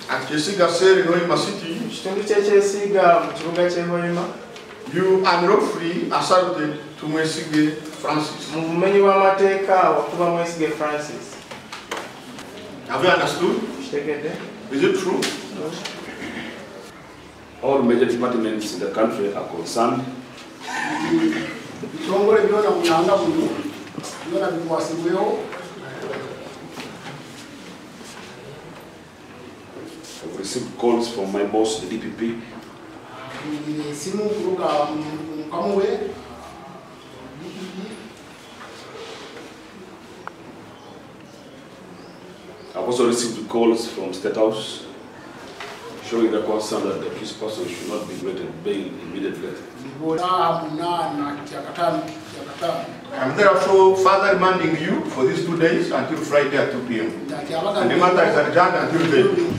Akisiga seri no Hoima city. You are lawfully assaulted to Mwesige Francis. Have you understood? Is it true? All major departments in the country are concerned. I've received calls from my boss, the DPP. I've also received calls from State House showing the concern that the accused person should not be granted bail immediately. I'm therefore further remanding you for these 2 days until Friday at 2 p.m. And the matter is adjourned until then.